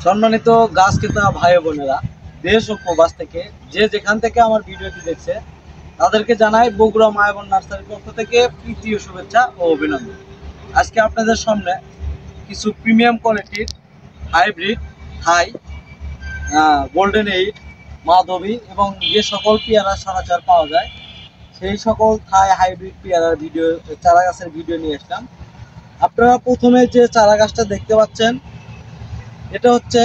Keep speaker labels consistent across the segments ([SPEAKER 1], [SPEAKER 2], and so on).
[SPEAKER 1] সম্মানিত গাছ ক্রেতা ভাই বোনেরা, দেশ ও প্রবাস থেকে যে যেখান থেকে আমার ভিডিওটি দেখছে তাদেরকে জানাই বগুড়া মায়াবন নার্সারির পক্ষ থেকে প্রীতি ও শুভেচ্ছা ও অভিনন্দন। আজকে আপনাদের সামনে কিছু প্রিমিয়াম কোয়ালিটির হাইব্রিড থাই, গোল্ডেন এইট, মাধবী এবং যে সকল পেয়ারা সরাসর পাওয়া যায় সেই সকল থাই হাইব্রিড পেয়ারার ভিডিও, চারা গাছের ভিডিও নিয়ে আসলাম। আপনারা প্রথমে যে চারা গাছটা দেখতে পাচ্ছেন এটা হচ্ছে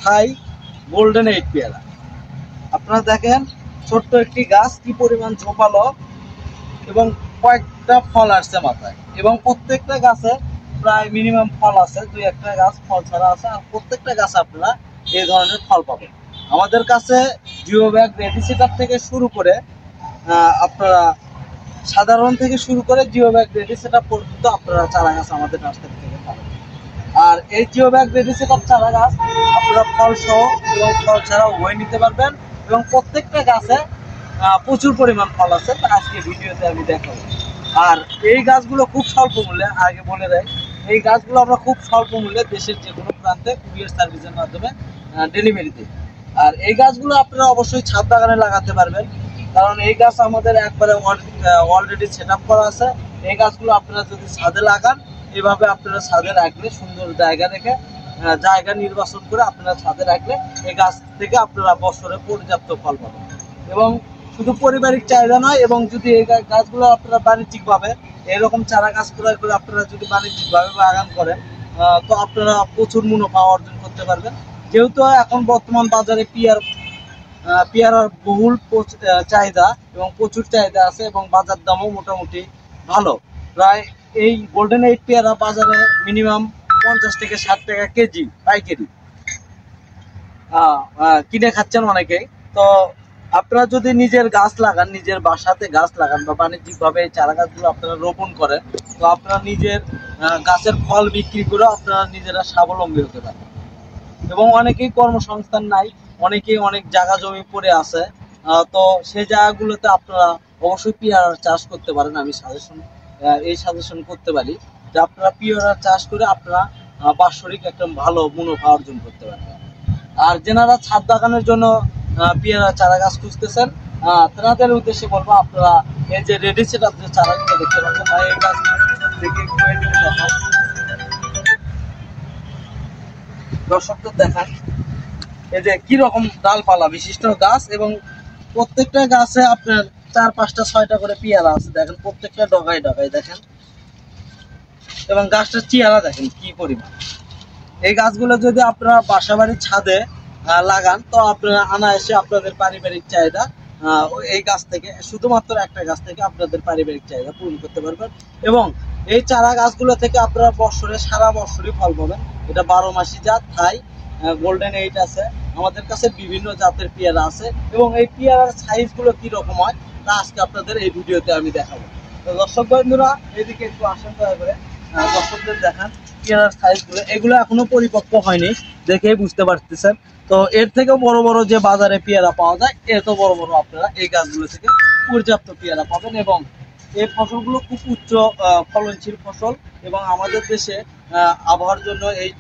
[SPEAKER 1] থাই গোল্ডেন এইট পেয়ারা। আপনারা দেখেন ছোট্ট একটি গাছ কি পরিমাণ ঝোপালো এবং কয়েকটা ফল আসছে মাথায়, এবং প্রত্যেকটা গাছে প্রায় মিনিমাম ফল আছে, দুই একটা গাছ ফল ছাড়া আছে, আর প্রত্যেকটা গাছে আপনারা এই ধরনের ফল পাবেন। আমাদের কাছে জিও ব্যাগ রেডি সেটআপ থেকে শুরু করে আপনারা সাধারণ থেকে শুরু করে জিও ব্যাগ রেডি সেটআপ পর্যন্ত আপনারা চারা গাছ আমাদের নার্সারি থেকে পাবেন। আর এই জিও ব্যাগ রেডি সেটআপ চারা গাছ আপনারা ফল সহ এবং ফল ছাড়াও উভয় নিতে পারবেন, এবং প্রত্যেকটা গাছে প্রচুর পরিমাণ ফল আছে, আজকে ভিডিওতে আমি দেখাবো। আর এই গাছগুলো খুব স্বল্প মূল্যে, আগে বলে দেয়, এই গাছগুলো আমরা খুব স্বল্প মূল্যে দেশের যে কোনো প্রান্তে কুরিয়ার সার্ভিসের মাধ্যমে ডেলিভারি দিই। আর এই গাছগুলো আপনারা অবশ্যই ছাদ বাগানে লাগাতে পারবেন, কারণ এই গাছ আমাদের একবারে অলরেডি সেট আপ করা আছে। এই গাছগুলো আপনারা যদি ছাদে লাগান, এভাবে আপনারা ছাদে রাখলে, সুন্দর জায়গা রেখে জায়গা নির্বাচন করে আপনারা ছাদে রাখলে এই গাছ থেকে আপনারা বছরে পর্যাপ্ত ফল পাবেন। এবং শুধু পারিবারিক চাহিদা নয়, এবং যদি এই গাছগুলো আপনারা বাণিজ্যিকভাবে এরকম চারা গাছ ক্রয় করে আপনারা যদি বাণিজ্যিকভাবে বাগান করেন, তো আপনারা প্রচুর মুনাফা অর্জন করতে পারবেন। যেহেতু এখন বর্তমান বাজারে পেয়ারার বহুল চাহিদা এবং প্রচুর চাহিদা আছে, এবং বাজার দামও মোটামুটি ভালো। প্রায় এই গোল্ডেন এইট পেয়ারা বাজারে মিনিমাম 50 থেকে 60 টাকা কেজি পাইকারি কিনে খাচ্ছেন অনেকেই। তো আপনারা যদি নিজের গাছ লাগান, নিজের বাসাতে গাছ লাগান বা বাণিজ্যিকভাবে এই চারা গাছগুলো আপনারা রোপণ করেন, তো আপনারা নিজের গাছের ফল বিক্রি করে আপনারা নিজেরা স্বাবলম্বী হতে পারেন। এবং অনেকেই কর্মসংস্থান নাই, অনেকেই অনেক জায়গা জমি পড়ে আছে, তো সেই জায়গাগুলোতে আপনারা অবশ্যই পেয়ারার চাষ করতে পারেন। আমি সাজেশন করতে পারি যে আপনারা পেয়ারার চাষ করে আপনারা বাৎসরিক একটা ভালো মুনাফা অর্জন করতে পারবেন। আর যেনারা ছাদ বাগানের জন্য পেয়ারা চারা গাছ খুঁজতেছেন, তাদের উদ্দেশ্যে বলবো আপনারা এই যে রেডি সেটআপ যে চারাগুলো দেখতে পাচ্ছেন, এই গাছ দেখে দর্শকদের দেখান এই যে কি রকম ডালপালা বিশিষ্ট গাছ, এবং প্রত্যেকটা গাছে আপনার 4, 5টা 6টা করে পেয়ারা আছে। দেখেন প্রত্যেকটা ডগায় ডগায় দেখেন, এবং গাছটার চেহারা দেখেন কি পরিমাণ। এই গাছগুলো যদি আপনারা বাসা বাড়ির ছাদে লাগান, তো আপনারা অনায়াসে আপনাদের পারিবারিক চাহিদা এই গাছ থেকে, শুধুমাত্র একটা গাছ থেকে আপনাদের পারিবারিক চাহিদা পূরণ করতে পারবেন। এবং এই চারা গাছগুলো থেকে আপনারা বছরে সারা বছরই ফল পাবেন। এটা 12 মাসি জাত থাই গোল্ডেন এইট আছে, আমাদের কাছে বিভিন্ন জাতের পেয়ারা আছে, এবং এই পেয়ারার সাইজগুলো কি রকম হয় তা আজকে আপনাদের এই ভিডিওতে আমি দেখাবো। তো দর্শক বন্ধুরা এদিকে একটু আসেন দয়া করে, দর্শকদের দেখান পেয়ারার সাইজগুলো। এগুলো এখনো পরিপক্ক হয়নি, দেখেই বুঝতে পারতেছেন। তো এর থেকেও বড় বড় যে বাজারে পেয়ারা পাওয়া যায়, এত বড় বড় আপনারা এই গাছগুলো থেকে পর্যাপ্ত পেয়ারা পাবেন। এবং এই ফসলগুলো খুব উচ্চ ফলনশীল ফসল, এবং আমাদের দেশে আবহাওয়ার জন্য এই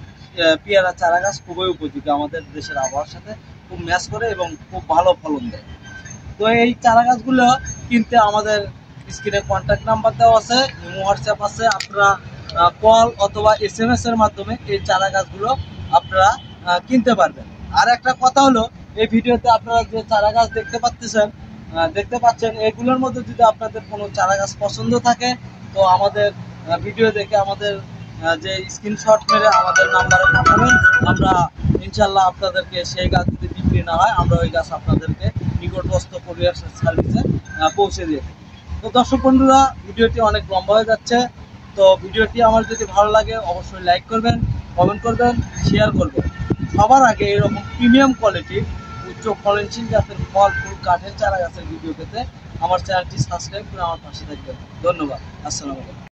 [SPEAKER 1] পেয়ারা চারা গাছ খুবই উপযোগী, আমাদের দেশের আবহাওয়ার সাথে খুব ম্যাচ করে এবং খুব ভালো ফলন দেয়। তো এই চারা গাছগুলো কিনতে আমাদের স্ক্রিনে কন্ট্যাক্ট নাম্বার দেওয়া আছে, হোয়াটসঅ্যাপ আছে, আপনারা কল অথবা SMS এর মাধ্যমে এই চারা গাছগুলো আপনারা কিনতে পারবেন। আর একটা কথা হলো, এই ভিডিওতে আপনারা যে চারা গাছ দেখতে পাচ্ছেন, এগুলোর মধ্যে যদি আপনাদের কোনো চারা গাছ পছন্দ থাকে, তো আমাদের ভিডিও দেখে আমাদের যে স্ক্রিনশট মেরে আমাদের নাম্বারে পাঠাবেন। আমরা ইনশাল্লাহ আপনাদেরকে সেই গাছ যদি বিক্রি না হয়, আমরা ওই গাছ আপনাদেরকে নিকটস্থ কুরিয়ার সার্ভিসে পৌঁছে দিয়ে থাকি। তো দর্শক বন্ধুরা, ভিডিওটি অনেক লম্বা হয়ে যাচ্ছে, তো ভিডিওটি আমার যদি ভালো লাগে অবশ্যই লাইক করবেন, কমেন্ট করবেন, শেয়ার করবেন। সবার আগে এরকম প্রিমিয়াম কোয়ালিটির উচ্চ ফলনশীল জাতের ফল ফুল কাঠের চারা গাছের ভিডিও পেতে আমার চ্যানেলটি সাবস্ক্রাইব করে আমার পাশে থাকবেন। ধন্যবাদ। আসসালামু আলাইকুম।